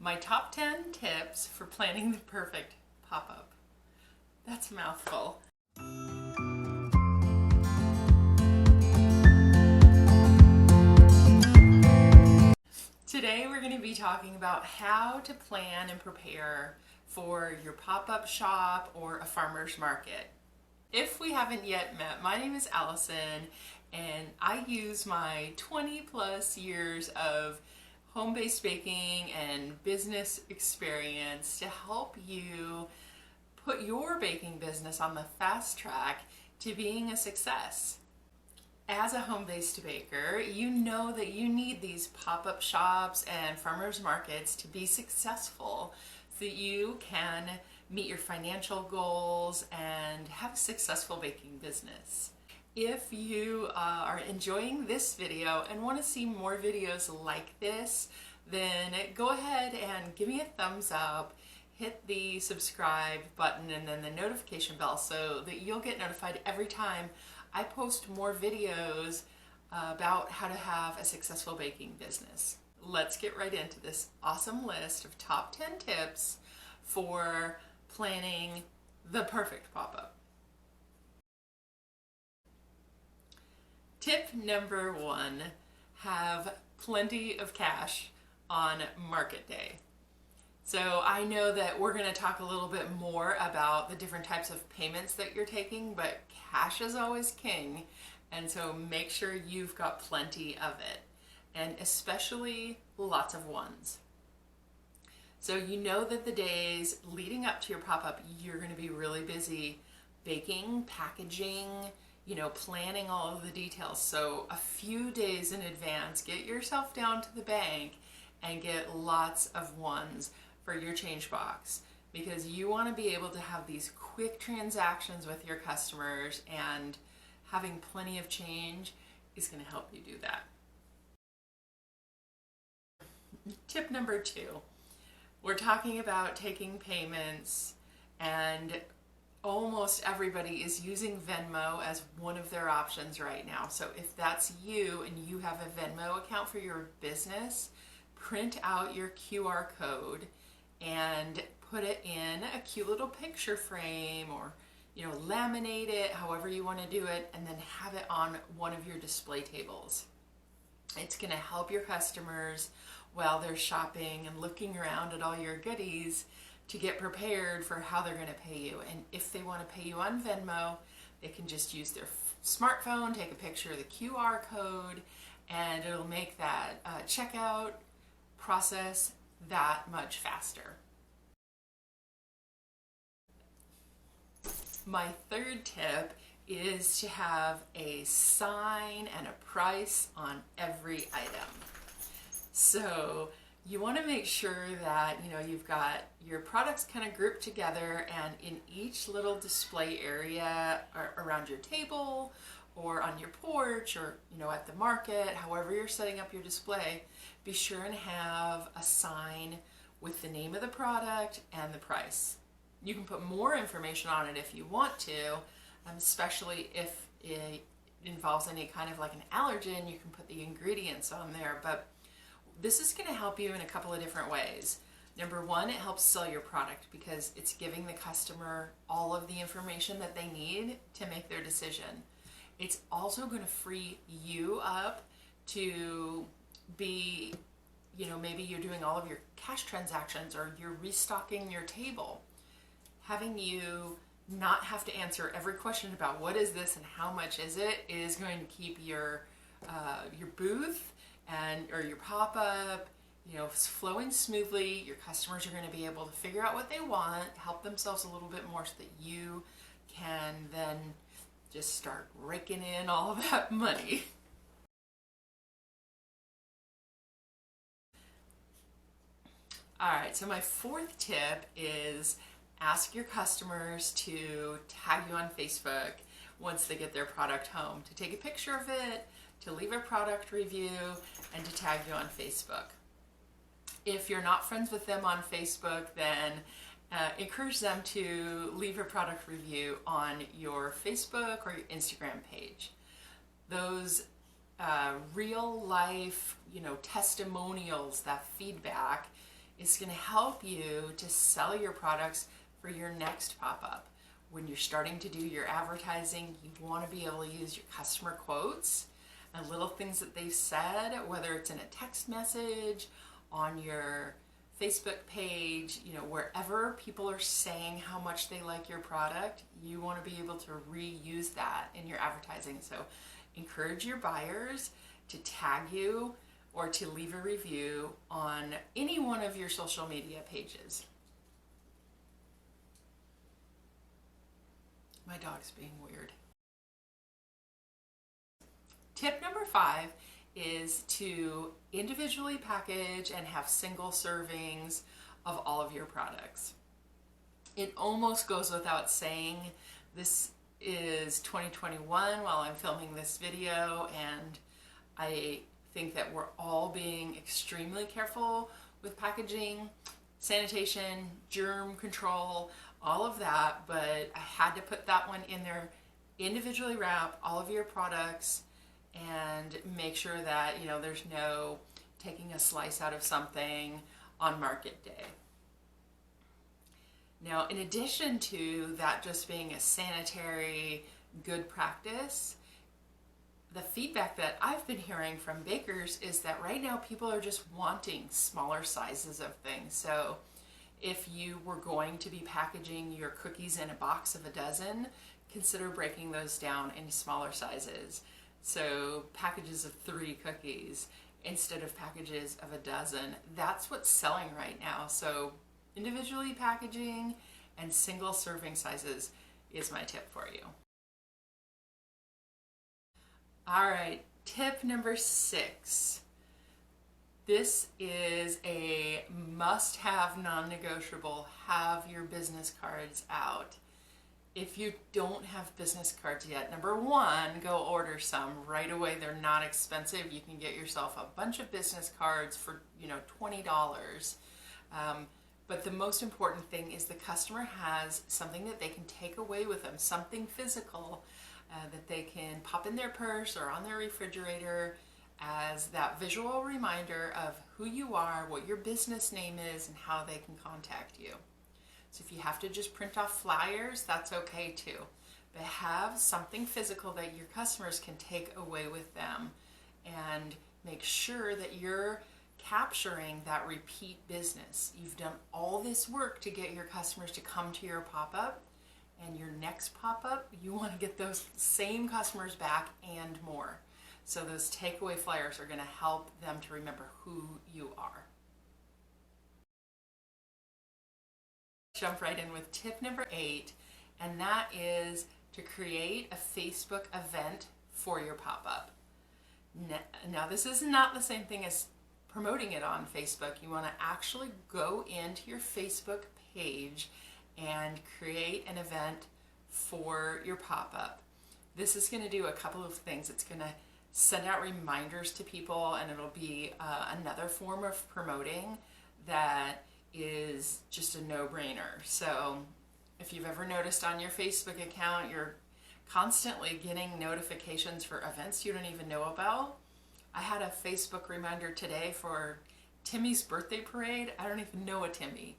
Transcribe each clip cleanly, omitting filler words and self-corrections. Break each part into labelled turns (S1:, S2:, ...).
S1: My top 10 tips for planning the perfect pop-up. That's a mouthful. Today we're going to be talking about how to plan and prepare for your pop-up shop or a farmer's market. If we haven't yet met, my name is Allison and I use my 20 plus years of home-based baking and business experience to help you put your baking business on the fast track to being a success. As a home-based baker, you know that you need these pop-up shops and farmers markets to be successful so that you can meet your financial goals and have a successful baking business. If you are enjoying this video and want to see more videos like this, then go ahead and give me a thumbs up, hit the subscribe button and then the notification bell so that you'll get notified every time I post more videos about how to have a successful baking business. Let's get right into this awesome list of top 10 tips for planning the perfect pop-up. Tip number 1, have plenty of cash on market day. So I know that we're going to talk a little bit more about the different types of payments that you're taking, but cash is always king. And so make sure you've got plenty of it, and especially lots of ones. So you know that the days leading up to your pop-up, you're going to be really busy baking, packaging, planning all of the details. So a few days in advance, get yourself down to the bank and get lots of ones for your change box, because you want to be able to have these quick transactions with your customers, and having plenty of change is going to help you do that. Tip number 2, we're talking about taking payments, and almost everybody is using Venmo as one of their options right now. So if that's you and you have a Venmo account for your business, print out your QR code and put it in a cute little picture frame, or laminate it however you want to do it, and then have it on one of your display tables. It's going to help your customers while they're shopping and looking around at all your goodies to get prepared for how they're going to pay you. And if they want to pay you on Venmo, they can just use their smartphone, take a picture of the QR code, and it'll make that checkout process that much faster. My third tip is to have a sign and a price on every item. So you want to make sure that you've got your products kind of grouped together, and in each little display area around your table or on your porch or at the market, however you're setting up your display, be sure and have a sign with the name of the product and the price. You can put more information on it if you want to, especially if it involves any kind of like an allergen. You can put the ingredients on there, but this is going to help you in a couple of different ways. Number 1, it helps sell your product because it's giving the customer all of the information that they need to make their decision. It's also going to free you up to be, maybe you're doing all of your cash transactions or you're restocking your table. Having you not have to answer every question about what is this and how much is it is going to keep your booth or your pop-up flowing smoothly. Your customers are going to be able to figure out what they want, help themselves a little bit more, so that you can then just start raking in all of that money. All right, so my 4th tip is ask your customers to tag you on Facebook once they get their product home, to take a picture of it, to leave a product review, and to tag you on Facebook. If you're not friends with them on Facebook, then encourage them to leave a product review on your Facebook or your Instagram page. Those real life, testimonials, that feedback It's going to help you to sell your products for your next pop-up. When you're starting to do your advertising, you want to be able to use your customer quotes and little things that they've said, whether it's in a text message, on your Facebook page, wherever people are saying how much they like your product, you want to be able to reuse that in your advertising. So encourage your buyers to tag you or to leave a review on any one of your social media pages. My dog's being weird. Tip number 5 is to individually package and have single servings of all of your products. It almost goes without saying, this is 2021 while I'm filming this video, and I think that we're all being extremely careful with packaging, sanitation, germ control, all of that, but I had to put that one in there. Individually wrap all of your products and make sure that there's no taking a slice out of something on market day. Now, in addition to that just being a sanitary good practice, the feedback that I've been hearing from bakers is that right now people are just wanting smaller sizes of things. So if you were going to be packaging your cookies in a box of a dozen, consider breaking those down into smaller sizes. So packages of 3 cookies instead of packages of a dozen. That's what's selling right now. So individually packaging and single serving sizes is my tip for you. All right, tip number 6. This is a must-have, non-negotiable. Have your business cards out. If you don't have business cards yet, number 1, go order some right away. They're not expensive. You can get yourself a bunch of business cards for $20. But the most important thing is the customer has something that they can take away with them, something physical that they can pop in their purse or on their refrigerator as that visual reminder of who you are, what your business name is, and how they can contact you. So if you have to just print off flyers, that's okay too. But have something physical that your customers can take away with them, and make sure that you're capturing that repeat business. You've done all this work to get your customers to come to your pop-up, and your next pop-up, you want to get those same customers back and more. So those takeaway flyers are going to help them to remember who you are. Jump right in with tip number 8, and that is to create a Facebook event for your pop-up. Now this is not the same thing as promoting it on Facebook. You want to actually go into your Facebook page and create an event for your pop-up. This is going to do a couple of things. It's going to send out reminders to people, and it'll be another form of promoting that is just a no-brainer. So if you've ever noticed on your Facebook account, you're constantly getting notifications for events you don't even know about. I had a Facebook reminder today for Timmy's birthday parade. I don't even know a Timmy.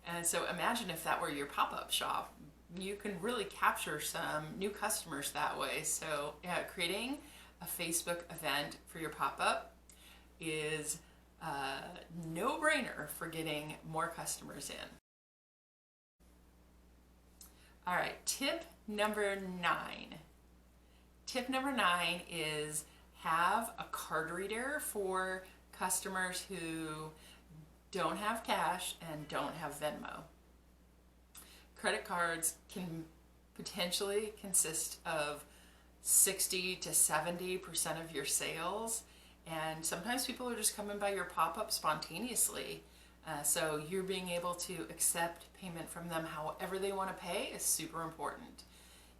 S1: And so imagine if that were your pop-up shop. You can really capture some new customers that way. So creating a Facebook event for your pop-up is a no-brainer for getting more customers in. All right, tip number 9. Tip number 9 is have a card reader for customers who don't have cash and don't have Venmo. Credit cards can potentially consist of 60 to 70% of your sales, and sometimes people are just coming by your pop-up spontaneously. So you're being able to accept payment from them however they want to pay is super important.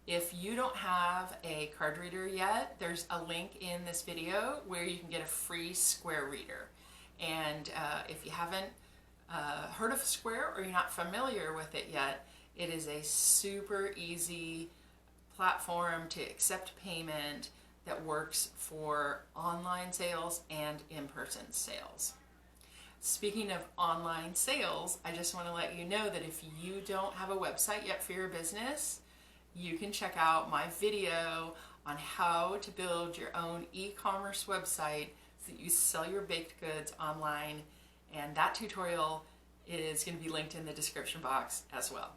S1: If you don't have a card reader yet, there's a link in this video where you can get a free Square reader. And if you haven't heard of Square or you're not familiar with it yet, it is a super easy platform to accept payment that works for online sales and in-person sales. Speaking of online sales, I just want to let you know that if you don't have a website yet for your business, you can check out my video on how to build your own e-commerce website so that you sell your baked goods online, and that tutorial is going to be linked in the description box as well.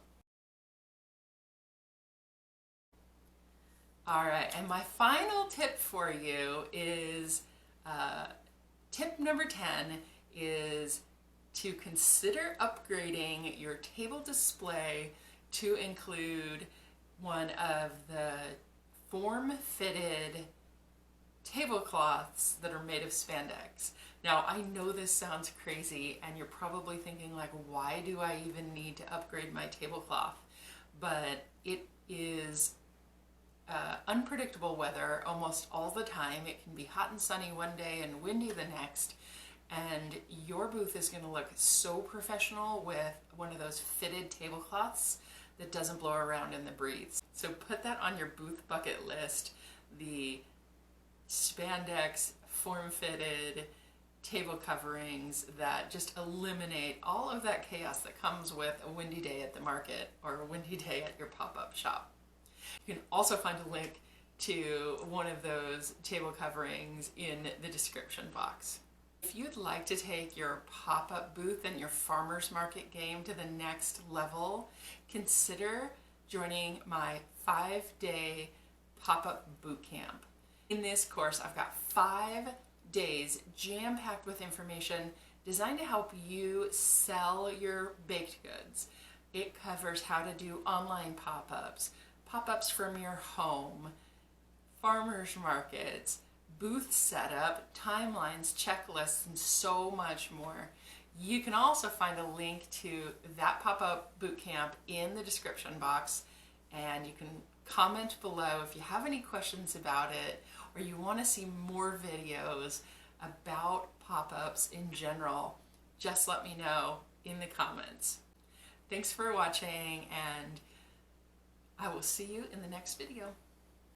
S1: All right, and my final tip for you is tip number 10 is to consider upgrading your table display to include one of the form-fitted tablecloths that are made of spandex. Now, I know this sounds crazy and you're probably thinking like, why do I even need to upgrade my tablecloth? But it is unpredictable weather almost all the time. It can be hot and sunny one day and windy the next, and your booth is going to look so professional with one of those fitted tablecloths that doesn't blow around in the breeze. So put that on your booth bucket list, the spandex form-fitted table coverings that just eliminate all of that chaos that comes with a windy day at the market or a windy day at your pop-up shop. You can also find a link to one of those table coverings in the description box. If you'd like to take your pop-up booth and your farmers market game to the next level, consider joining my 5-day pop-up boot camp. In this course, I've got 5 days jam-packed with information designed to help you sell your baked goods. It covers how to do online pop-ups, pop-ups from your home, farmers markets, booth setup, timelines, checklists, and so much more. You can also find a link to that pop-up bootcamp in the description box, and you can comment below if you have any questions about it or you want to see more videos about pop-ups in general. Just let me know in the comments. Thanks for watching, and I will see you in the next video.